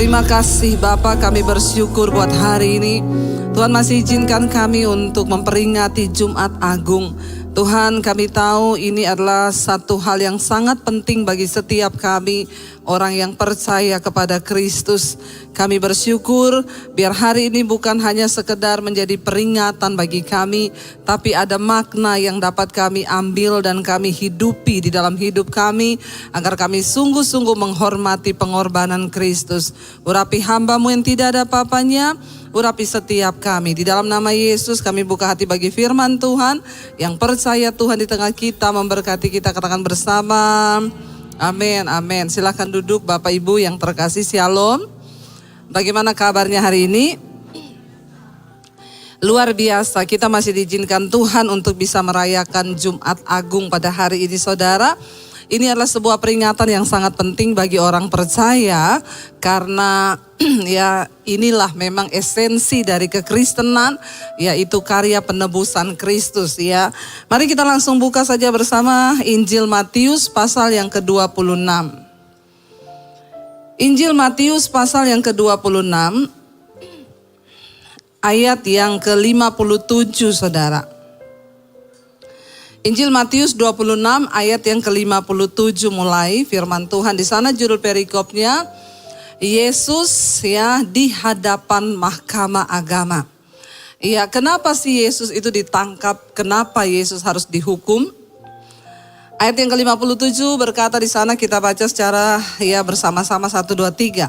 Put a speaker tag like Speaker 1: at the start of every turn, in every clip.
Speaker 1: Terima kasih Bapa, kami bersyukur buat hari ini. Tuhan masih izinkan kami untuk memperingati Jumat Agung. Tuhan, kami tahu ini adalah satu hal yang sangat penting bagi setiap kami, orang yang percaya kepada Kristus. Kami bersyukur biar hari ini bukan hanya sekedar menjadi peringatan bagi kami, tapi ada makna yang dapat kami ambil dan kami hidupi di dalam hidup kami, agar kami sungguh-sungguh menghormati pengorbanan Kristus. Urapi hamba-Mu yang tidak ada apa-apanya, urapi setiap kami. Di dalam nama Yesus kami buka hati bagi firman Tuhan. Yang percaya Tuhan di tengah kita, memberkati kita, katakan bersama. Amin, amin. Silakan duduk Bapak Ibu yang terkasih, shalom. Bagaimana kabarnya hari ini? Luar biasa, kita masih diizinkan Tuhan untuk bisa merayakan Jumat Agung pada hari ini, saudara. Ini adalah sebuah peringatan yang sangat penting bagi orang percaya, karena ya inilah memang esensi dari kekristenan, yaitu karya penebusan Kristus ya. Mari kita langsung buka saja bersama Injil Matius pasal yang ke-26. Injil Matius pasal yang ke-26 ayat yang ke-57, saudara. Injil Matius 26 ayat yang ke-57 mulai firman Tuhan. Di sana judul perikopnya Yesus ya di hadapan mahkamah agama. Ya, kenapa sih Yesus itu ditangkap? Kenapa Yesus harus dihukum? Ayat yang ke-57 berkata, di sana kita baca secara ya bersama-sama 1 2 3.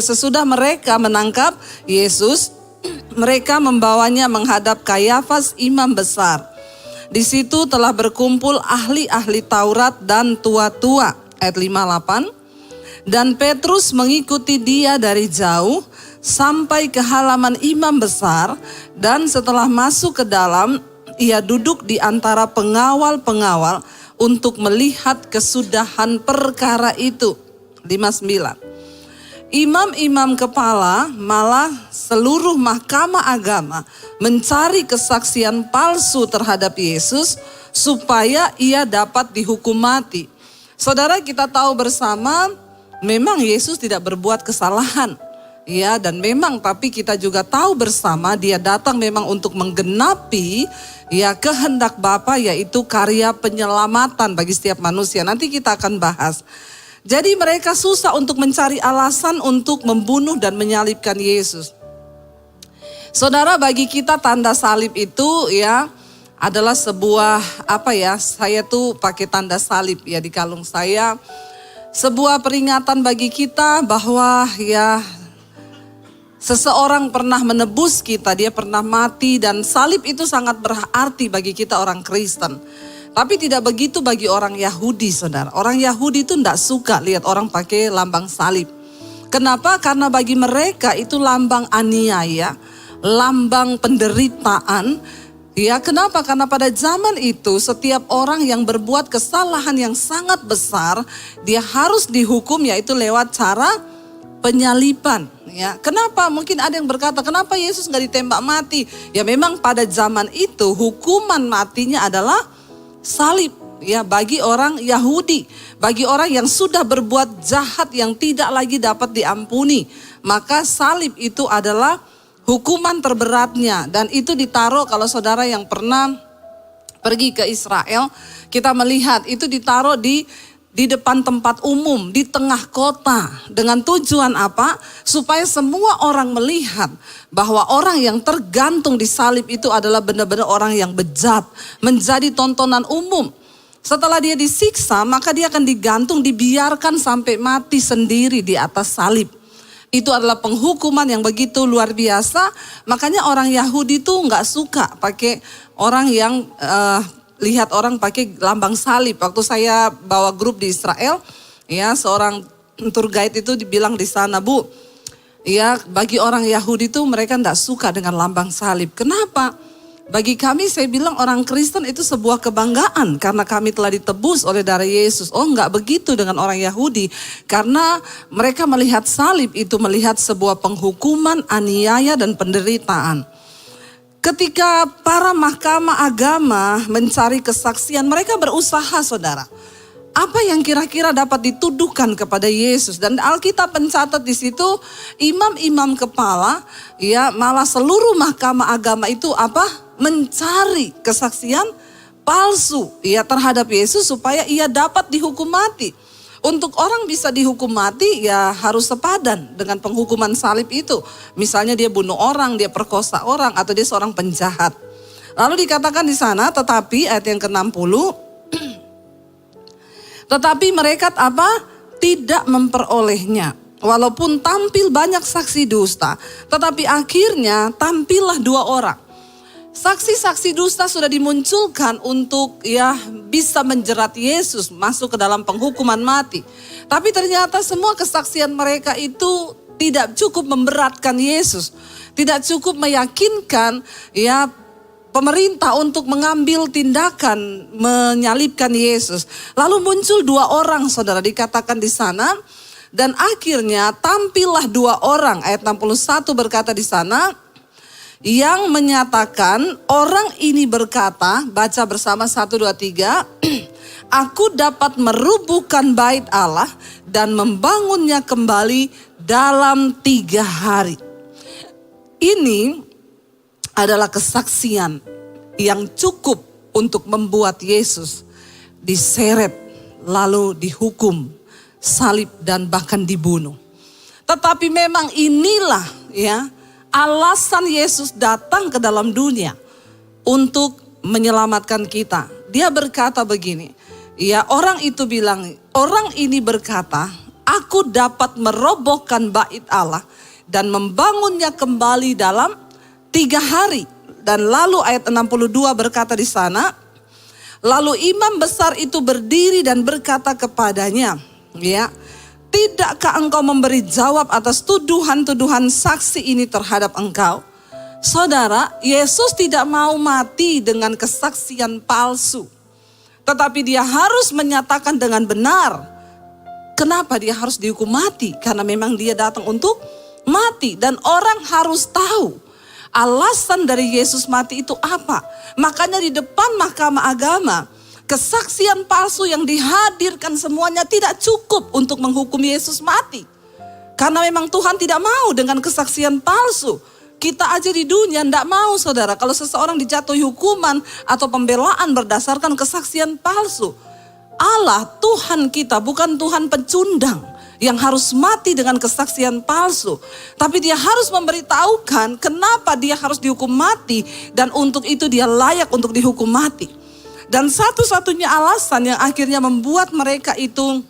Speaker 1: Sesudah mereka menangkap Yesus, mereka membawanya menghadap Kayafas imam besar. Di situ telah berkumpul ahli-ahli Taurat dan tua-tua. Ayat 58. Dan Petrus mengikuti dia dari jauh sampai ke halaman imam besar, dan setelah masuk ke dalam, ia duduk di antara pengawal-pengawal untuk melihat kesudahan perkara itu. 59. Imam-imam kepala malah seluruh mahkamah agama mencari kesaksian palsu terhadap Yesus supaya ia dapat dihukum mati. Saudara, kita tahu bersama memang Yesus tidak berbuat kesalahan. Ya, dan memang tapi kita juga tahu bersama dia datang memang untuk menggenapi ya kehendak Bapa, yaitu karya penyelamatan bagi setiap manusia. Nanti kita akan bahas. Jadi mereka susah untuk mencari alasan untuk membunuh dan menyalibkan Yesus. Saudara, bagi kita tanda salib itu ya adalah sebuah saya tuh pakai tanda salib ya di kalung saya. Sebuah peringatan bagi kita bahwa ya seseorang pernah menebus kita, dia pernah mati, dan salib itu sangat berarti bagi kita orang Kristen. Tapi tidak begitu bagi orang Yahudi, saudara. Orang Yahudi itu tidak suka lihat orang pakai lambang salib. Kenapa? Karena bagi mereka itu lambang aniaya, lambang penderitaan. Ya, kenapa? Karena pada zaman itu setiap orang yang berbuat kesalahan yang sangat besar, dia harus dihukum, yaitu lewat cara penyaliban. Ya, kenapa? Mungkin ada yang berkata, kenapa Yesus nggak ditembak mati? Ya memang pada zaman itu hukuman matinya adalah salib. Ya, bagi orang Yahudi, bagi orang yang sudah berbuat jahat yang tidak lagi dapat diampuni, maka salib itu adalah hukuman terberatnya. Dan itu ditaruh, kalau saudara yang pernah pergi ke Israel, kita melihat itu ditaruh di depan tempat umum, di tengah kota. Dengan tujuan apa? Supaya semua orang melihat bahwa orang yang tergantung di salib itu adalah benar-benar orang yang bejat, menjadi tontonan umum. Setelah dia disiksa, maka dia akan digantung, dibiarkan sampai mati sendiri di atas salib. Itu adalah penghukuman yang begitu luar biasa. Makanya orang Yahudi tuh nggak suka pakai orang yang lihat orang pakai lambang salib. Waktu saya bawa grup di Israel, ya seorang tour guide itu dibilang di sana, Bu, ya bagi orang Yahudi itu mereka tidak suka dengan lambang salib. Kenapa? Bagi kami, saya bilang, orang Kristen itu sebuah kebanggaan karena kami telah ditebus oleh darah Yesus. Oh, enggak begitu dengan orang Yahudi, karena mereka melihat salib itu melihat sebuah penghukuman, aniaya dan penderitaan. Ketika para mahkamah agama mencari kesaksian, mereka berusaha, saudara. apa yang kira-kira dapat dituduhkan kepada Yesus. Dan Alkitab mencatat di situ imam-imam kepala, ya malah seluruh mahkamah agama itu apa? Mencari kesaksian palsu ya terhadap Yesus supaya ia dapat dihukum mati. Untuk orang bisa dihukum mati ya harus sepadan dengan penghukuman salib itu. Misalnya dia bunuh orang, dia perkosa orang, atau dia seorang penjahat. Lalu dikatakan di sana, tetapi ayat yang ke-60, tetapi mereka apa? Tidak memperolehnya. Walaupun tampil banyak saksi dusta, tetapi akhirnya tampillah 2 orang. Saksi-saksi dusta sudah dimunculkan untuk ya bisa menjerat Yesus masuk ke dalam penghukuman mati. Tapi ternyata semua kesaksian mereka itu tidak cukup memberatkan Yesus. Tidak cukup meyakinkan ya pemerintah untuk mengambil tindakan menyalibkan Yesus. Lalu muncul 2 orang, saudara, dikatakan di sana. Dan akhirnya tampillah 2 orang, ayat 61 berkata di sana, yang menyatakan orang ini berkata, baca bersama 1, 2, 3, aku dapat merubuhkan bait Allah dan membangunnya kembali dalam 3 hari. Ini adalah kesaksian yang cukup untuk membuat Yesus diseret lalu dihukum, salib dan bahkan dibunuh. Tetapi memang inilah ya alasan Yesus datang ke dalam dunia untuk menyelamatkan kita. Dia berkata begini, ya orang itu bilang, orang ini berkata, aku dapat merobohkan bait Allah dan membangunnya kembali dalam 3 hari. Dan lalu ayat 62 berkata di sana, lalu imam besar itu berdiri dan berkata kepadanya, ya, tidakkah engkau memberi jawab atas tuduhan-tuduhan saksi ini terhadap engkau? Saudara, Yesus tidak mau mati dengan kesaksian palsu. Tetapi dia harus menyatakan dengan benar. Kenapa dia harus dihukum mati? Karena memang dia datang untuk mati. Dan orang harus tahu alasan dari Yesus mati itu apa. Makanya di depan mahkamah agama, kesaksian palsu yang dihadirkan semuanya tidak cukup untuk menghukum Yesus mati. Karena memang Tuhan tidak mau dengan kesaksian palsu. Kita aja di dunia tidak mau, saudara, kalau seseorang dijatuhi hukuman atau pembelaan berdasarkan kesaksian palsu. Allah, Tuhan kita bukan Tuhan pecundang yang harus mati dengan kesaksian palsu. Tapi dia harus memberitahukan kenapa dia harus dihukum mati. Dan untuk itu dia layak untuk dihukum mati. Dan satu-satunya alasan yang akhirnya membuat mereka itu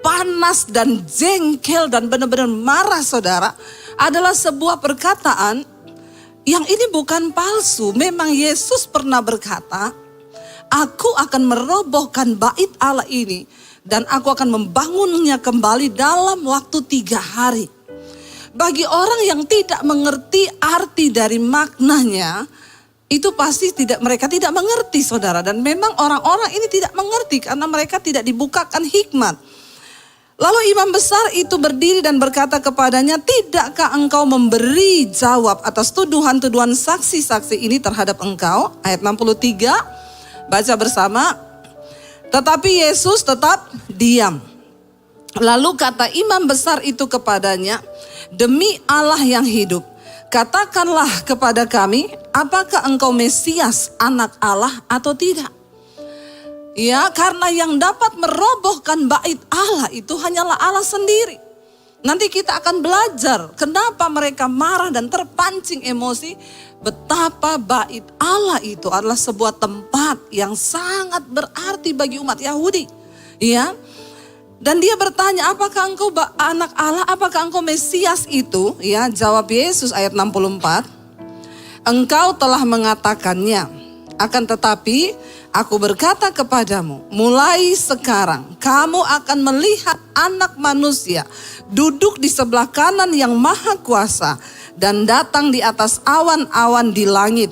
Speaker 1: panas dan jengkel dan benar-benar marah, saudara, adalah sebuah perkataan yang ini bukan palsu. Memang Yesus pernah berkata, aku akan merobohkan bait Allah ini dan aku akan membangunnya kembali dalam waktu 3 hari. Bagi orang yang tidak mengerti arti dari maknanya, itu pasti mereka tidak mengerti, saudara. Dan memang orang-orang ini tidak mengerti karena mereka tidak dibukakan hikmat. Lalu imam besar itu berdiri dan berkata kepadanya, tidakkah engkau memberi jawab atas tuduhan-tuduhan saksi-saksi ini terhadap engkau? Ayat 63, baca bersama. Tetapi Yesus tetap diam. Lalu kata imam besar itu kepadanya, demi Allah yang hidup, katakanlah kepada kami, apakah engkau Mesias, anak Allah atau tidak? Ya, karena yang dapat merobohkan bait Allah itu hanyalah Allah sendiri. Nanti kita akan belajar kenapa mereka marah dan terpancing emosi. Betapa bait Allah itu adalah sebuah tempat yang sangat berarti bagi umat Yahudi. Ya, dan dia bertanya, apakah engkau anak Allah, apakah engkau Mesias itu? Ya, jawab Yesus ayat 64. Engkau telah mengatakannya. Akan tetapi aku berkata kepadamu, mulai sekarang kamu akan melihat Anak Manusia duduk di sebelah kanan yang Maha Kuasa dan datang di atas awan-awan di langit.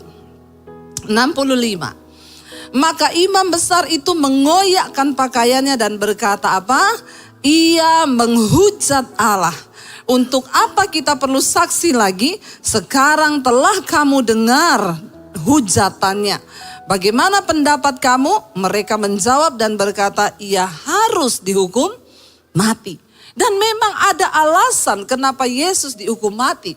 Speaker 1: 65. Maka imam besar itu mengoyakkan pakaiannya dan berkata apa? Ia menghujat Allah. Untuk apa kita perlu saksi lagi? Sekarang telah kamu dengar hujatannya. Bagaimana pendapat kamu? Mereka menjawab dan berkata, ia harus dihukum mati. Dan memang ada alasan kenapa Yesus dihukum mati.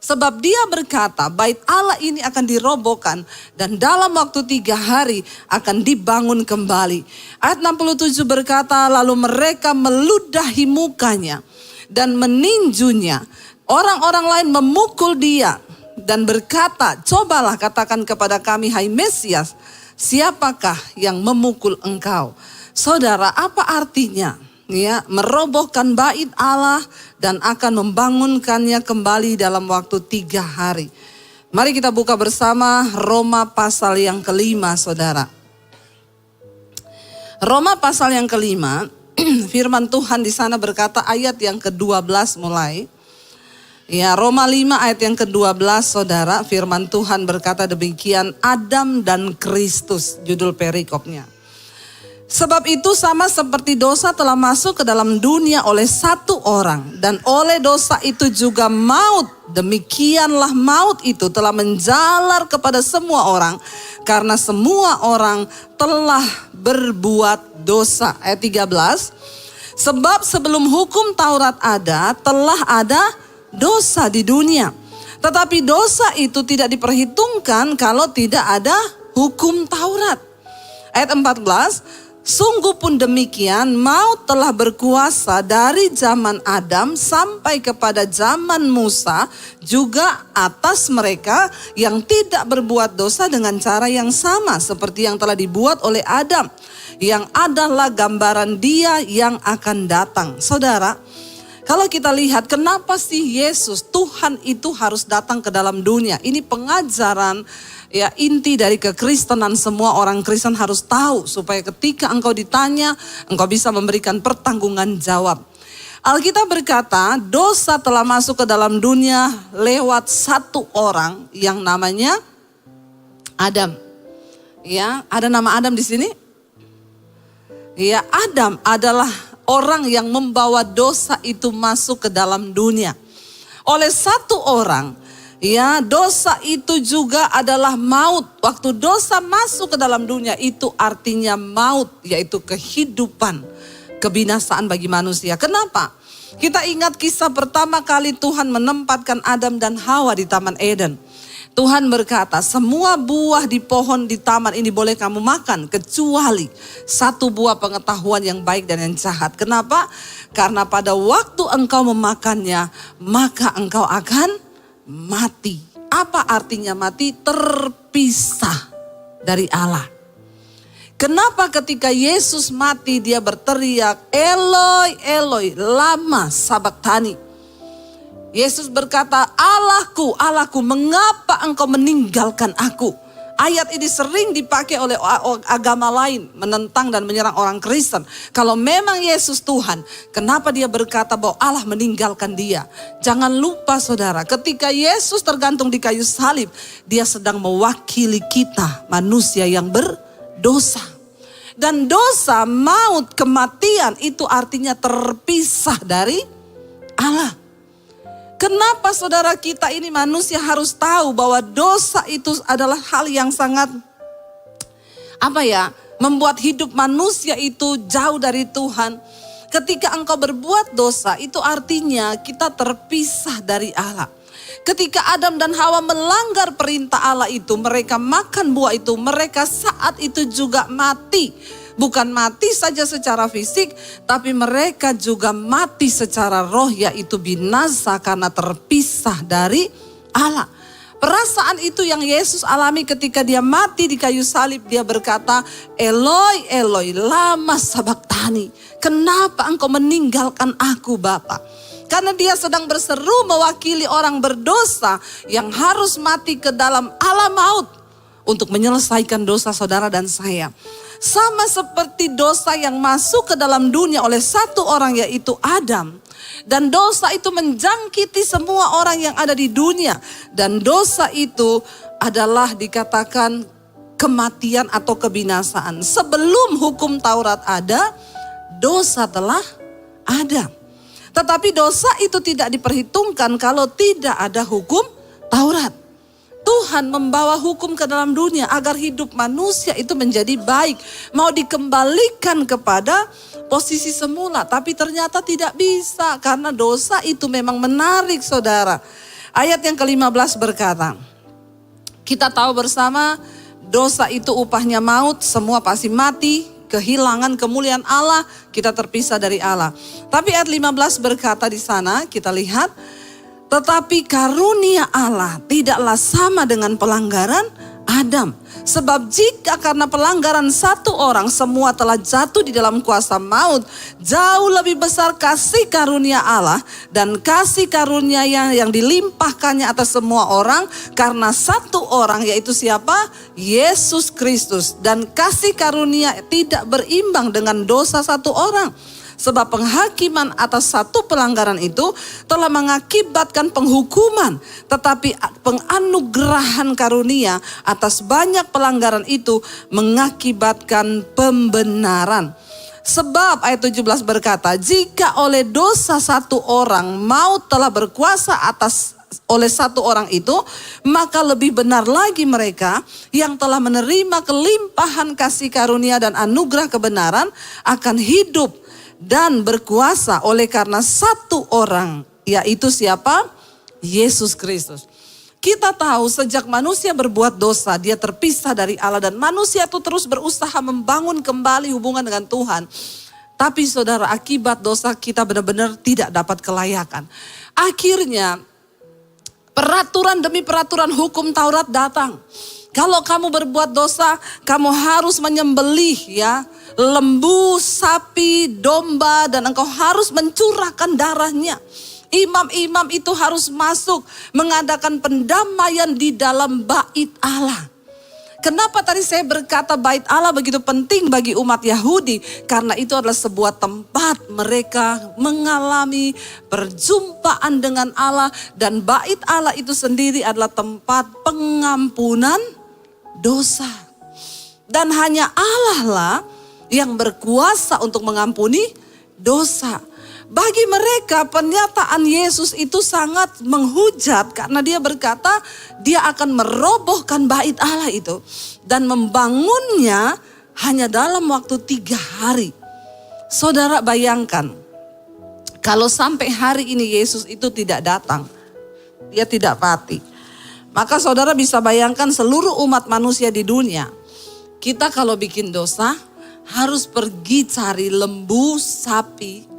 Speaker 1: Sebab dia berkata bait Allah ini akan dirobohkan dan dalam waktu 3 hari akan dibangun kembali. Ayat 67 berkata, lalu mereka meludahi mukanya dan meninjunya. Orang-orang lain memukul dia dan berkata, cobalah katakan kepada kami, hai Mesias, siapakah yang memukul engkau? Saudara, apa artinya? Ya, merobohkan bait Allah dan akan membangunkannya kembali dalam waktu 3 hari. Mari kita buka bersama Roma pasal yang kelima, saudara. Roma pasal yang kelima, firman Tuhan di sana berkata ayat yang ke-12 mulai. Ya, Roma 5 ayat yang ke-12, saudara, firman Tuhan berkata demikian, Adam dan Kristus, judul perikopnya. Sebab itu sama seperti dosa telah masuk ke dalam dunia oleh satu orang. Dan oleh dosa itu juga maut. Demikianlah maut itu telah menjalar kepada semua orang. Karena semua orang telah berbuat dosa. Ayat 13. Sebab sebelum hukum Taurat ada, telah ada dosa di dunia. Tetapi dosa itu tidak diperhitungkan kalau tidak ada hukum Taurat. Ayat 14. Sungguh pun demikian, maut telah berkuasa dari zaman Adam sampai kepada zaman Musa, juga atas mereka yang tidak berbuat dosa dengan cara yang sama seperti yang telah dibuat oleh Adam, yang adalah gambaran Dia yang akan datang. Saudara, kalau kita lihat kenapa sih Yesus, Tuhan itu harus datang ke dalam dunia? Ini pengajaran ya inti dari kekristenan, semua orang Kristen harus tahu supaya ketika engkau ditanya, engkau bisa memberikan pertanggungan jawab. Alkitab berkata, dosa telah masuk ke dalam dunia lewat satu orang yang namanya Adam. Ya, ada nama Adam di sini? Ya, Adam adalah orang yang membawa dosa itu masuk ke dalam dunia. Oleh satu orang, ya, dosa itu juga adalah maut. Waktu dosa masuk ke dalam dunia itu artinya maut, yaitu kehidupan, kebinasaan bagi manusia. Kenapa? Kita ingat kisah pertama kali Tuhan menempatkan Adam dan Hawa di Taman Eden. Tuhan berkata, semua buah di pohon di taman ini boleh kamu makan, kecuali satu buah pengetahuan yang baik dan yang jahat. Kenapa? Karena pada waktu engkau memakannya, maka engkau akan mati. Apa artinya mati? Terpisah dari Allah. Kenapa ketika Yesus mati dia berteriak, Eloi, Eloi, lama sabachthani. Yesus berkata, Allahku, Allahku, mengapa engkau meninggalkan aku? Ayat ini sering dipakai oleh agama lain, menentang dan menyerang orang Kristen. Kalau memang Yesus Tuhan, kenapa dia berkata bahwa Allah meninggalkan dia? Jangan lupa saudara, ketika Yesus tergantung di kayu salib, dia sedang mewakili kita, manusia yang berdosa. Dan dosa, maut, kematian itu artinya terpisah dari Allah. Kenapa saudara kita ini manusia harus tahu bahwa dosa itu adalah hal yang sangat membuat hidup manusia itu jauh dari Tuhan. Ketika engkau berbuat dosa itu artinya kita terpisah dari Allah. Ketika Adam dan Hawa melanggar perintah Allah itu, mereka makan buah itu, mereka saat itu juga mati. Bukan mati saja secara fisik, tapi mereka juga mati secara roh, yaitu binasa karena terpisah dari Allah. Perasaan itu yang Yesus alami ketika dia mati di kayu salib. Dia berkata, Eloi, Eloi, lama sabachthani. Kenapa engkau meninggalkan aku, Bapa? Karena dia sedang berseru mewakili orang berdosa yang harus mati ke dalam alam maut untuk menyelesaikan dosa saudara dan saya. Sama seperti dosa yang masuk ke dalam dunia oleh satu orang, yaitu Adam. Dan dosa itu menjangkiti semua orang yang ada di dunia. Dan dosa itu adalah dikatakan kematian atau kebinasaan. Sebelum hukum Taurat ada, dosa telah ada. Tetapi dosa itu tidak diperhitungkan kalau tidak ada hukum Taurat. Tuhan membawa hukum ke dalam dunia agar hidup manusia itu menjadi baik. Mau dikembalikan kepada posisi semula, tapi ternyata tidak bisa karena dosa itu memang menarik, saudara. Ayat yang ke-15 berkata, kita tahu bersama dosa itu upahnya maut, semua pasti mati, kehilangan kemuliaan Allah, kita terpisah dari Allah. Tapi ayat 15 berkata di sana, kita lihat, tetapi karunia Allah tidaklah sama dengan pelanggaran Adam. Sebab jika karena pelanggaran satu orang semua telah jatuh di dalam kuasa maut, jauh lebih besar kasih karunia Allah dan kasih karunia yang dilimpahkannya atas semua orang karena satu orang, yaitu siapa? Yesus Kristus. Dan kasih karunia tidak berimbang dengan dosa satu orang. Sebab penghakiman atas satu pelanggaran itu telah mengakibatkan penghukuman. Tetapi penganugerahan karunia atas banyak pelanggaran itu mengakibatkan pembenaran. Sebab ayat 17 berkata, jika oleh dosa satu orang maut telah berkuasa oleh satu orang itu, maka lebih benar lagi mereka yang telah menerima kelimpahan kasih karunia dan anugerah kebenaran akan hidup dan berkuasa oleh karena satu orang, yaitu siapa? Yesus Kristus. Kita tahu sejak manusia berbuat dosa, dia terpisah dari Allah dan manusia itu terus berusaha membangun kembali hubungan dengan Tuhan. Tapi saudara, akibat dosa kita benar-benar tidak dapat kelayakan. Akhirnya peraturan demi peraturan hukum Taurat datang. Kalau kamu berbuat dosa, kamu harus menyembelih lembu, sapi, domba, dan engkau harus mencurahkan darahnya. Imam-imam itu harus masuk mengadakan pendamaian di dalam bait Allah. Kenapa tadi saya berkata bait Allah begitu penting bagi umat Yahudi? Karena itu adalah sebuah tempat mereka mengalami perjumpaan dengan Allah. Dan bait Allah itu sendiri adalah tempat pengampunan dosa. Dan hanya Allah lah yang berkuasa untuk mengampuni dosa. Bagi mereka pernyataan Yesus itu sangat menghujat karena dia berkata dia akan merobohkan bait Allah itu dan membangunnya hanya dalam waktu 3 hari. Saudara bayangkan kalau sampai hari ini Yesus itu tidak datang, dia tidak mati. Maka saudara bisa bayangkan seluruh umat manusia di dunia. Kita kalau bikin dosa harus pergi cari lembu, sapi,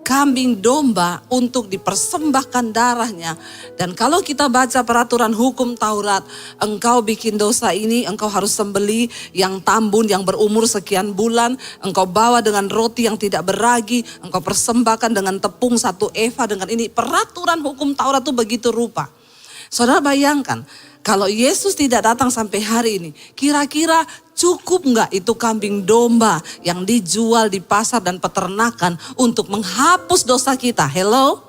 Speaker 1: kambing, domba untuk dipersembahkan darahnya. Dan kalau kita baca peraturan hukum Taurat, engkau bikin dosa ini, engkau harus sembelih yang tambun yang berumur sekian bulan, engkau bawa dengan roti yang tidak beragi, engkau persembahkan dengan tepung 1 eva dengan ini. Peraturan hukum Taurat itu begitu rupa. Saudara bayangkan, kalau Yesus tidak datang sampai hari ini, kira-kira cukup nggak itu kambing domba yang dijual di pasar dan peternakan untuk menghapus dosa kita? Hello?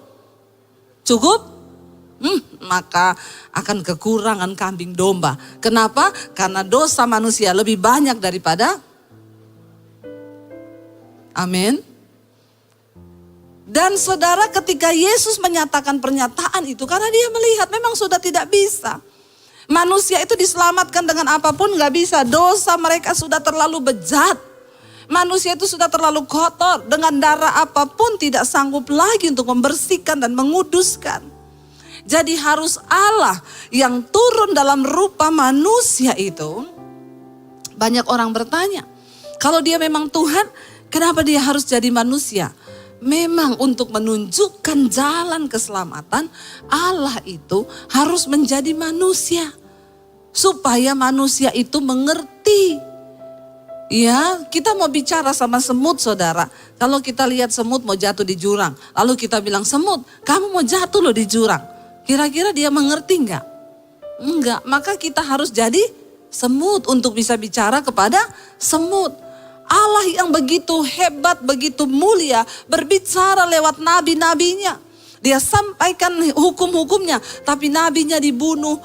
Speaker 1: Cukup? Maka akan kekurangan kambing domba. Kenapa? Karena dosa manusia lebih banyak daripada. Amin. Dan saudara, ketika Yesus menyatakan pernyataan itu, karena dia melihat memang sudah tidak bisa. Manusia itu diselamatkan dengan apapun gak bisa. Dosa mereka sudah terlalu bejat. Manusia itu sudah terlalu kotor. Dengan darah apapun tidak sanggup lagi untuk membersihkan dan menguduskan. Jadi harus Allah yang turun dalam rupa manusia itu. Banyak orang bertanya, kalau dia memang Tuhan, kenapa dia harus jadi manusia? Memang untuk menunjukkan jalan keselamatan, Allah itu harus menjadi manusia. Supaya manusia itu mengerti. Ya, kita mau bicara sama semut, saudara. Kalau kita lihat semut mau jatuh di jurang. Lalu kita bilang, semut kamu mau jatuh loh di jurang. Kira-kira dia mengerti enggak? Enggak, maka kita harus jadi semut untuk bisa bicara kepada semut. Allah yang begitu hebat, begitu mulia, berbicara lewat nabi-nabinya. Dia sampaikan hukum-hukumnya, tapi nabinya dibunuh.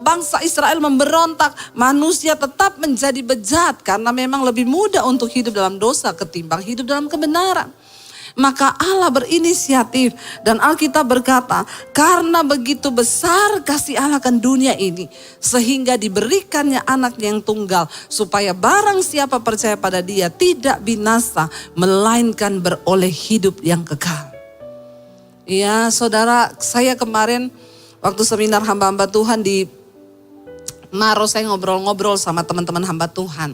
Speaker 1: Bangsa Israel memberontak, manusia tetap menjadi bejat karena memang lebih mudah untuk hidup dalam dosa ketimbang hidup dalam kebenaran. Maka Allah berinisiatif dan Alkitab berkata, karena begitu besar kasih Allah akan dunia ini, sehingga diberikannya anaknya yang tunggal, supaya barang siapa percaya pada dia tidak binasa, melainkan beroleh hidup yang kekal. Ya saudara, saya kemarin waktu seminar hamba-hamba Tuhan di Maros, saya ngobrol-ngobrol sama teman-teman hamba Tuhan.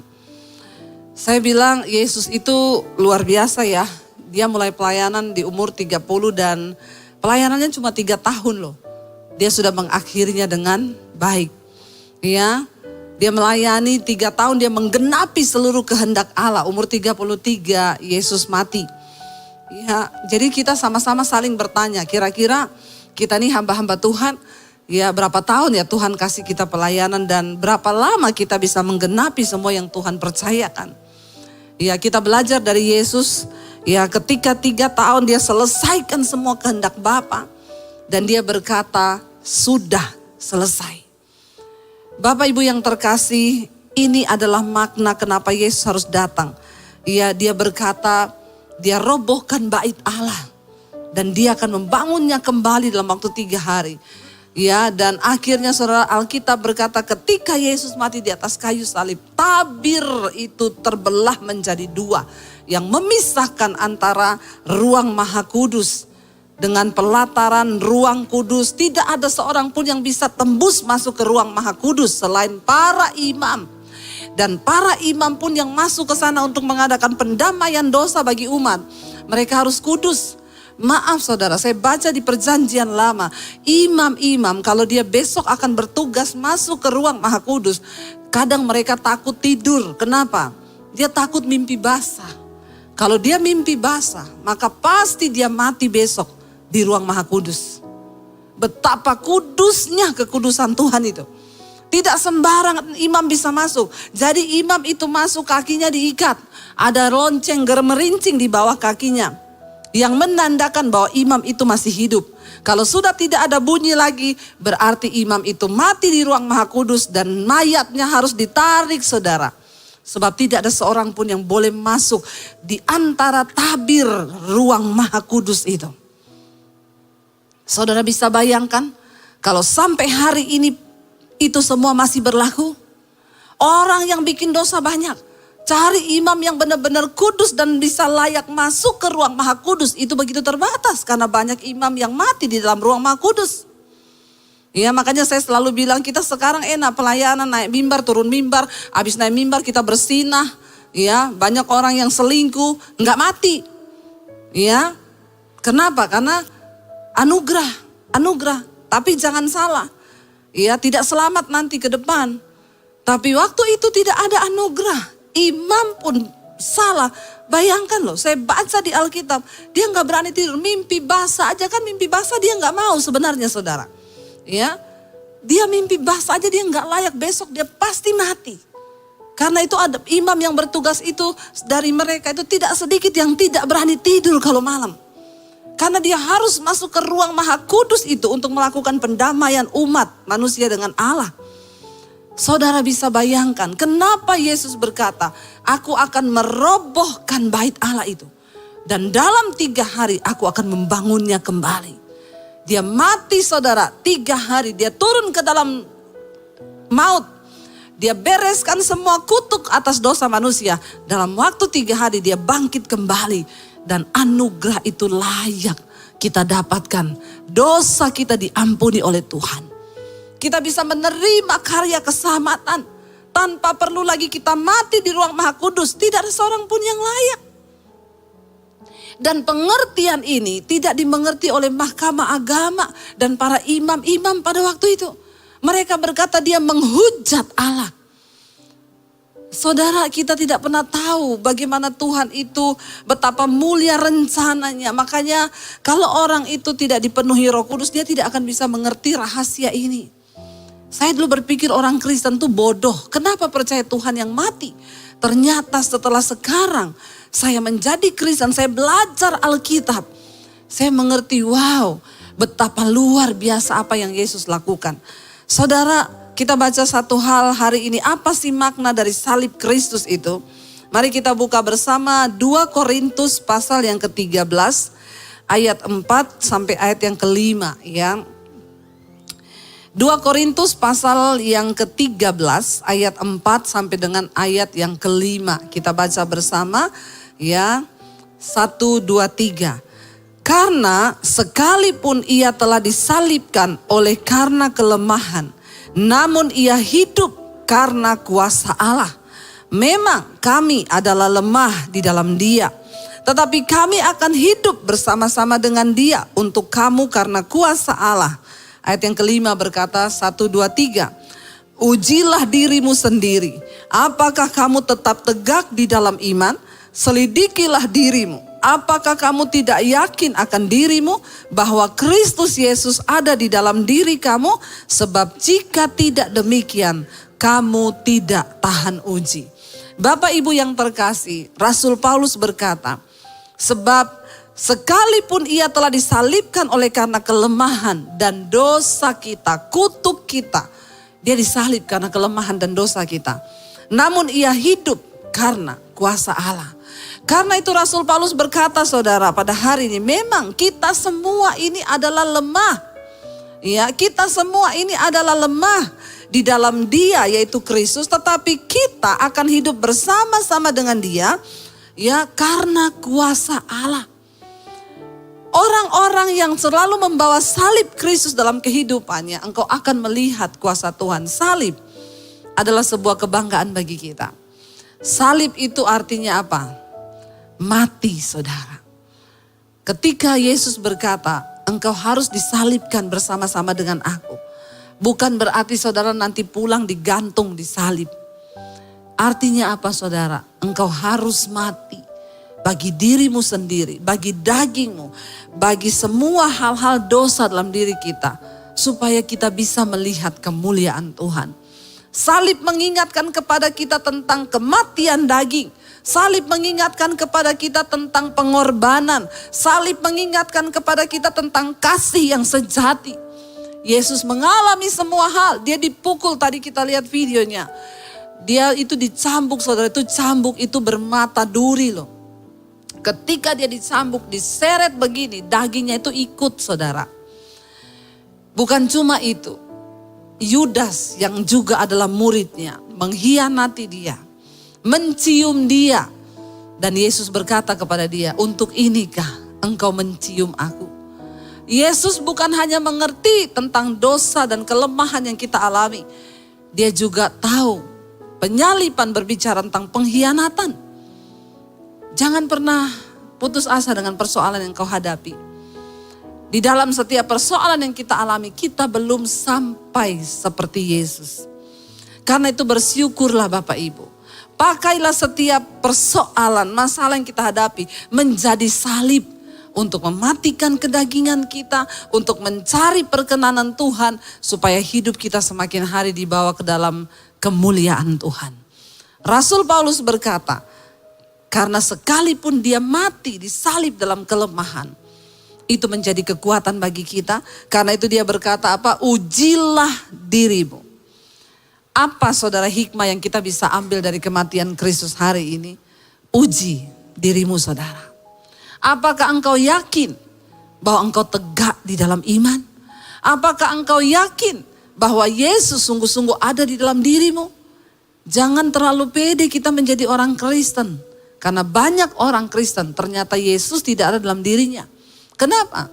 Speaker 1: Saya bilang Yesus itu luar biasa ya. Dia mulai pelayanan di umur 30 dan pelayanannya cuma 3 tahun loh. Dia sudah mengakhirinya dengan baik. Ya, dia melayani 3 tahun, dia menggenapi seluruh kehendak Allah. Umur 33 Yesus mati. Ya, jadi kita sama-sama saling bertanya, kira-kira kita nih hamba-hamba Tuhan, ya berapa tahun ya Tuhan kasih kita pelayanan dan berapa lama kita bisa menggenapi semua yang Tuhan percayakan. Ya, kita belajar dari Yesus. Ya, ketika 3 tahun dia selesaikan semua kehendak Bapa dan dia berkata, sudah selesai. Bapak Ibu yang terkasih, ini adalah makna kenapa Yesus harus datang. Ya, dia berkata, dia robohkan bait Allah dan dia akan membangunnya kembali dalam waktu 3 hari. Ya, dan akhirnya saudara, Alkitab berkata ketika Yesus mati di atas kayu salib, tabir itu terbelah menjadi 2. Yang memisahkan antara ruang maha kudus dengan pelataran ruang kudus. Tidak ada seorang pun yang bisa tembus masuk ke ruang maha kudus selain para imam. Dan para imam pun yang masuk ke sana untuk mengadakan pendamaian dosa bagi umat. Mereka harus kudus. Maaf saudara, saya baca di perjanjian lama. Imam-imam kalau dia besok akan bertugas masuk ke ruang maha kudus. Kadang mereka takut tidur. Kenapa? Dia takut mimpi basah. Kalau dia mimpi basah, maka pasti dia mati besok di ruang maha kudus. Betapa kudusnya kekudusan Tuhan itu. Tidak sembarangan imam bisa masuk. Jadi imam itu masuk kakinya diikat. Ada lonceng gemerincing di bawah kakinya. Yang menandakan bahwa imam itu masih hidup. Kalau sudah tidak ada bunyi lagi, berarti imam itu mati di ruang maha kudus dan mayatnya harus ditarik saudara. Sebab tidak ada seorang pun yang boleh masuk di antara tabir ruang maha kudus itu. Saudara bisa bayangkan kalau sampai hari ini itu semua masih berlaku. Orang yang bikin dosa banyak. Cari imam yang benar-benar kudus dan bisa layak masuk ke ruang maha kudus. Itu begitu terbatas karena banyak imam yang mati di dalam ruang maha kudus. Ya, makanya saya selalu bilang kita sekarang enak pelayanan, naik mimbar, turun mimbar, habis naik mimbar kita bersinah. Ya, banyak orang yang selingkuh, nggak mati. Ya, kenapa? Karena anugerah. Tapi jangan salah. Ya, tidak selamat nanti ke depan. Tapi waktu itu tidak ada anugerah. Imam pun salah. Bayangkan loh, saya baca di Alkitab, dia nggak berani tidur, mimpi basah aja kan mimpi basah dia nggak mau sebenarnya saudara. Ya, dia mimpi basah aja dia nggak layak, besok dia pasti mati. Karena itu ada imam yang bertugas itu dari mereka itu tidak sedikit yang tidak berani tidur kalau malam. Karena dia harus masuk ke ruang maha kudus itu untuk melakukan pendamaian umat manusia dengan Allah. Saudara bisa bayangkan kenapa Yesus berkata, aku akan merobohkan bait Allah itu. Dan dalam 3 hari aku akan membangunnya kembali. Dia mati saudara, 3 hari dia turun ke dalam maut. Dia bereskan semua kutuk atas dosa manusia. Dalam waktu 3 hari dia bangkit kembali. Dan anugerah itu layak kita dapatkan. Dosa kita diampuni oleh Tuhan. Kita bisa menerima karya keselamatan. Tanpa perlu lagi kita mati di ruang maha kudus. Tidak ada seorang pun yang layak. Dan pengertian ini tidak dimengerti oleh mahkamah agama dan para imam-imam pada waktu itu. Mereka berkata dia menghujat Allah. Saudara, kita tidak pernah tahu bagaimana Tuhan itu, betapa mulia rencananya. Makanya kalau orang itu tidak dipenuhi Roh Kudus, dia tidak akan bisa mengerti rahasia ini. Saya dulu berpikir orang Kristen itu bodoh. Kenapa percaya Tuhan yang mati? Ternyata setelah sekarang saya menjadi Kristen, saya belajar Alkitab. Saya mengerti, wow, betapa luar biasa apa yang Yesus lakukan. Saudara, kita baca satu hal hari ini, apa sih makna dari salib Kristus itu? Mari kita buka bersama 2 Korintus pasal yang ke-13 ayat 4 sampai ayat yang ke-5 ya. 2 Korintus pasal yang ke-13 ayat 4 sampai dengan ayat yang ke-5. Kita baca bersama ya. 1, 2, 3. Karena sekalipun ia telah disalibkan oleh karena kelemahan, namun ia hidup karena kuasa Allah. Memang kami adalah lemah di dalam Dia, tetapi kami akan hidup bersama-sama dengan Dia untuk kamu karena kuasa Allah. Ayat yang ke-5 berkata 1, 2, 3. Ujilah dirimu sendiri. Apakah kamu tetap tegak di dalam iman? Selidikilah dirimu. Apakah kamu tidak yakin akan dirimu bahwa Kristus Yesus ada di dalam diri kamu? Sebab jika tidak demikian, kamu tidak tahan uji. Bapak Ibu yang terkasih, Rasul Paulus berkata, sebab sekalipun ia telah disalibkan oleh karena kelemahan dan dosa kita, kutuk kita. Dia disalib karena kelemahan dan dosa kita. Namun ia hidup karena kuasa Allah. Karena itu Rasul Paulus berkata saudara pada hari ini, memang kita semua ini adalah lemah. Ya, kita semua ini adalah lemah di dalam Dia yaitu Kristus, tetapi kita akan hidup bersama-sama dengan Dia ya karena kuasa Allah. Orang-orang yang selalu membawa salib Kristus dalam kehidupannya, engkau akan melihat kuasa Tuhan. Salib adalah sebuah kebanggaan bagi kita. Salib itu artinya apa? Mati saudara. Ketika Yesus berkata, engkau harus disalibkan bersama-sama dengan aku. Bukan berarti saudara nanti pulang digantung di salib. Artinya apa saudara? Engkau harus mati bagi dirimu sendiri, bagi dagingmu, bagi semua hal-hal dosa dalam diri kita. Supaya kita bisa melihat kemuliaan Tuhan. Salib mengingatkan kepada kita tentang kematian daging. Salib mengingatkan kepada kita tentang pengorbanan. Salib mengingatkan kepada kita tentang kasih yang sejati. Yesus mengalami semua hal. Dia dipukul, tadi kita lihat videonya. Dia itu dicambuk saudara, itu cambuk itu bermata duri loh. Ketika dia dicambuk, diseret begini, dagingnya itu ikut saudara. Bukan cuma itu. Yudas yang juga adalah muridnya mengkhianati dia. Mencium dia. Dan Yesus berkata kepada dia, untuk inikah engkau mencium aku? Yesus bukan hanya mengerti tentang dosa dan kelemahan yang kita alami. Dia juga tahu penyaliban berbicara tentang pengkhianatan. Jangan pernah putus asa dengan persoalan yang kau hadapi. Di dalam setiap persoalan yang kita alami, kita belum sampai seperti Yesus. Karena itu bersyukurlah Bapak Ibu. Pakailah setiap persoalan, masalah yang kita hadapi menjadi salib untuk mematikan kedagingan kita, untuk mencari perkenanan Tuhan supaya hidup kita semakin hari dibawa ke dalam kemuliaan Tuhan. Rasul Paulus berkata, karena sekalipun dia mati disalib dalam kelemahan, itu menjadi kekuatan bagi kita. Karena itu dia berkata apa? Ujilah dirimu. Apa saudara hikmah yang kita bisa ambil dari kematian Kristus hari ini? Uji dirimu saudara. Apakah engkau yakin bahwa engkau tegak di dalam iman? Apakah engkau yakin bahwa Yesus sungguh-sungguh ada di dalam dirimu? Jangan terlalu pede kita menjadi orang Kristen. Karena banyak orang Kristen ternyata Yesus tidak ada dalam dirinya. Kenapa?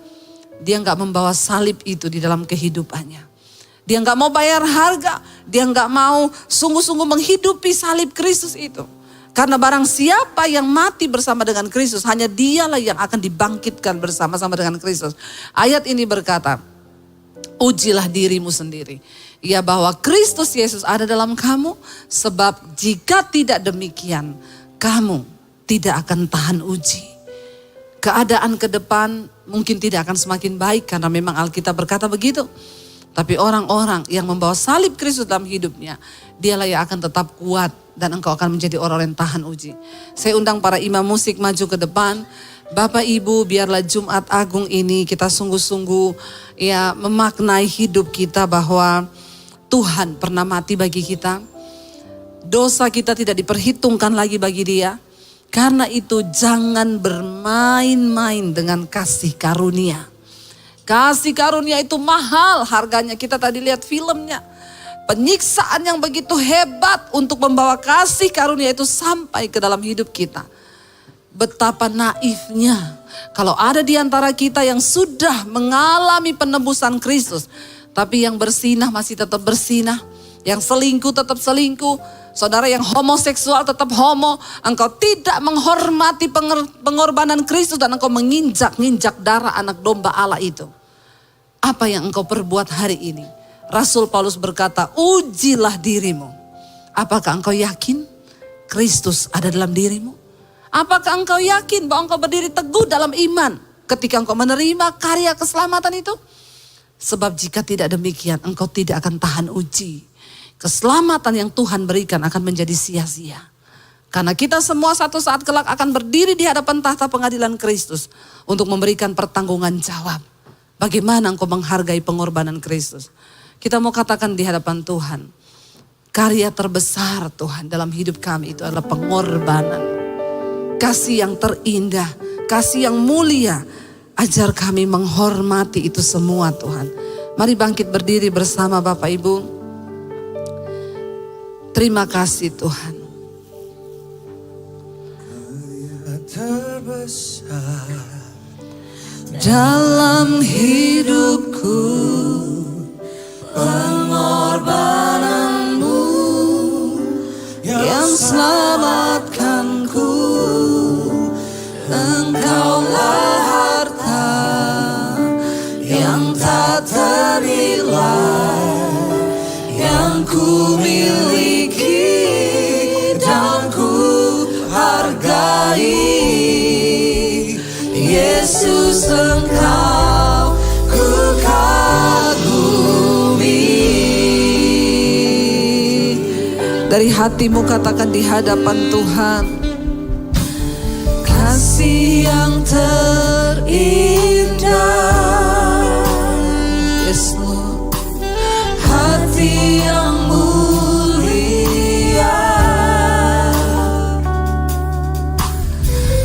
Speaker 1: Dia gak membawa salib itu di dalam kehidupannya. Dia gak mau bayar harga. Dia gak mau sungguh-sungguh menghidupi salib Kristus itu. Karena barang siapa yang mati bersama dengan Kristus, hanya dialah yang akan dibangkitkan bersama-sama dengan Kristus. Ayat ini berkata, ujilah dirimu sendiri. Ya bahwa Kristus Yesus ada dalam kamu. Sebab jika tidak demikian, kamu tidak akan tahan uji. Keadaan ke depan mungkin tidak akan semakin baik karena memang Alkitab berkata begitu. Tapi orang-orang yang membawa salib Kristus dalam hidupnya, dialah yang akan tetap kuat dan engkau akan menjadi orang-orang yang tahan uji. Saya undang para imam musik maju ke depan. Bapak Ibu, biarlah Jumat Agung ini kita sungguh-sungguh ya memaknai hidup kita bahwa Tuhan pernah mati bagi kita. Dosa kita tidak diperhitungkan lagi bagi Dia. Karena itu jangan bermain-main dengan kasih karunia. Kasih karunia itu mahal harganya. Kita tadi lihat filmnya. Penyiksaan yang begitu hebat untuk membawa kasih karunia itu sampai ke dalam hidup kita. Betapa naifnya kalau ada di antara kita yang sudah mengalami penebusan Kristus, tapi yang bersinah masih tetap bersinah, yang selingkuh tetap selingkuh, saudara yang homoseksual tetap homo, engkau tidak menghormati pengorbanan Kristus dan engkau menginjak-injak darah anak domba Allah itu. Apa yang engkau perbuat hari ini? Rasul Paulus berkata, ujilah dirimu. Apakah engkau yakin Kristus ada dalam dirimu? Apakah engkau yakin bahwa engkau berdiri teguh dalam iman ketika engkau menerima karya keselamatan itu? Sebab jika tidak demikian, engkau tidak akan tahan uji. Keselamatan yang Tuhan berikan akan menjadi sia-sia. Karena kita semua satu saat kelak akan berdiri di hadapan tahta pengadilan Kristus untuk memberikan pertanggungan jawab. Bagaimana engkau menghargai pengorbanan Kristus? Kita mau katakan di hadapan Tuhan, karya terbesar Tuhan dalam hidup kami itu adalah pengorbanan. Kasih yang terindah, kasih yang mulia, ajar kami menghormati itu semua Tuhan. Mari bangkit berdiri bersama Bapak Ibu. Terima kasih Tuhan.
Speaker 2: Karya terbesar
Speaker 1: Dalam hidupku, pengorbananmu yang selamatkanku. Engkaulah harta yang tak ternilai, yang ku miliki dan ku hargai. Yesus, Engkau ku kagumi. Dari hatimu katakan di hadapan Tuhan, kasih yang terindah, yes Lord, hati yang mulia,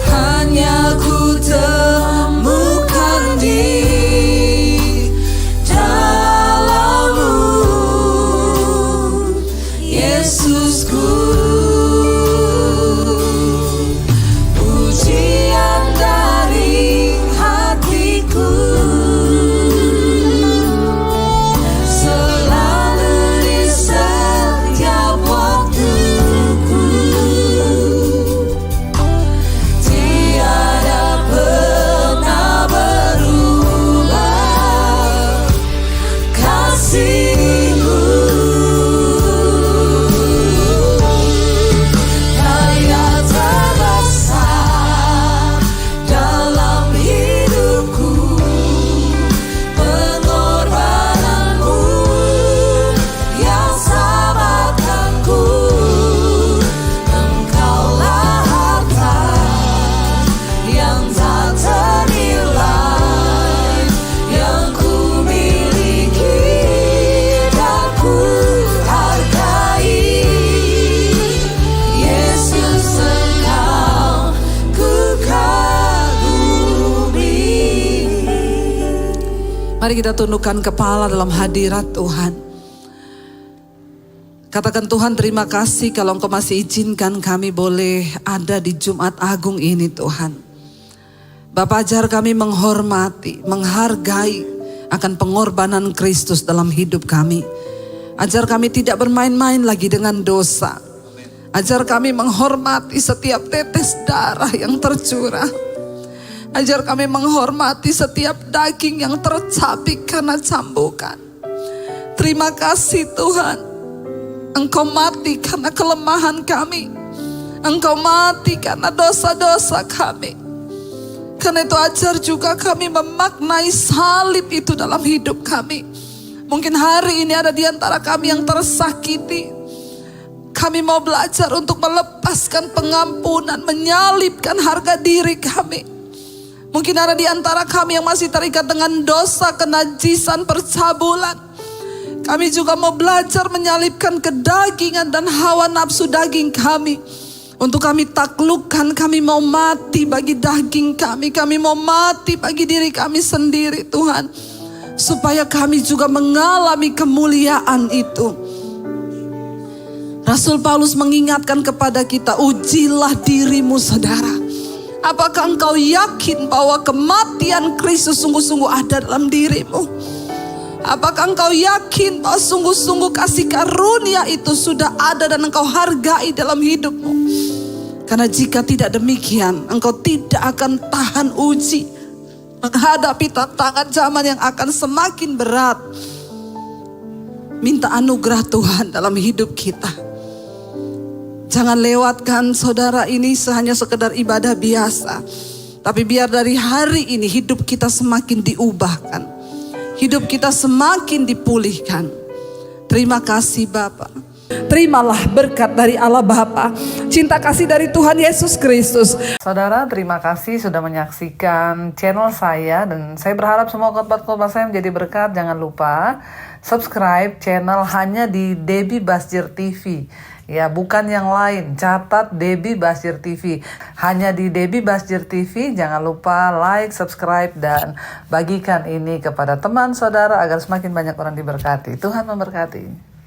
Speaker 1: hanya ku temukan di dalam-Mu, Yesusku. Mari kita tundukkan kepala dalam hadirat Tuhan. Katakan, Tuhan terima kasih kalau Engkau masih izinkan kami boleh ada di Jumat Agung ini Tuhan. Bapa, ajar kami menghormati, menghargai akan pengorbanan Kristus dalam hidup kami. Ajar kami tidak bermain-main lagi dengan dosa. Ajar kami menghormati setiap tetes darah yang tercurah. Ajar kami menghormati setiap daging yang tercabik karena cambukan. Terima kasih Tuhan. Engkau mati karena kelemahan kami. Engkau mati karena dosa-dosa kami. Karena itu ajar juga kami memaknai salib itu dalam hidup kami. Mungkin hari ini ada di antara kami yang tersakiti. Kami mau belajar untuk melepaskan pengampunan, menyalibkan harga diri kami. Mungkin ada di antara kami yang masih terikat dengan dosa, kenajisan, percabulan. Kami juga mau belajar menyalipkan kedagingan dan hawa nafsu daging kami. Untuk kami taklukkan, kami mau mati bagi daging kami. Kami mau mati bagi diri kami sendiri Tuhan. Supaya kami juga mengalami kemuliaan itu. Rasul Paulus mengingatkan kepada kita, ujilah dirimu saudara. Apakah engkau yakin bahwa kematian Kristus sungguh-sungguh ada dalam dirimu? Apakah engkau yakin bahwa sungguh-sungguh kasih karunia itu sudah ada dan engkau hargai dalam hidupmu? Karena jika tidak demikian, engkau tidak akan tahan uji menghadapi tantangan zaman yang akan semakin berat. Minta anugerah Tuhan dalam hidup kita. Jangan lewatkan saudara ini hanya sekedar ibadah biasa. Tapi biar dari hari ini hidup kita semakin diubahkan. Hidup kita semakin dipulihkan. Terima kasih Bapa. Terimalah berkat dari Allah Bapa. Cinta kasih dari Tuhan Yesus Kristus. Saudara, terima kasih sudah menyaksikan channel saya. Dan saya berharap semua khotbah-khotbah saya menjadi berkat. Jangan lupa subscribe channel hanya di Debbie Basjir TV. Ya, bukan yang lain. Catat Debbie Basjir TV. Hanya di Debbie Basjir TV. Jangan lupa like, subscribe, dan bagikan ini kepada teman saudara agar semakin banyak orang diberkati. Tuhan memberkati.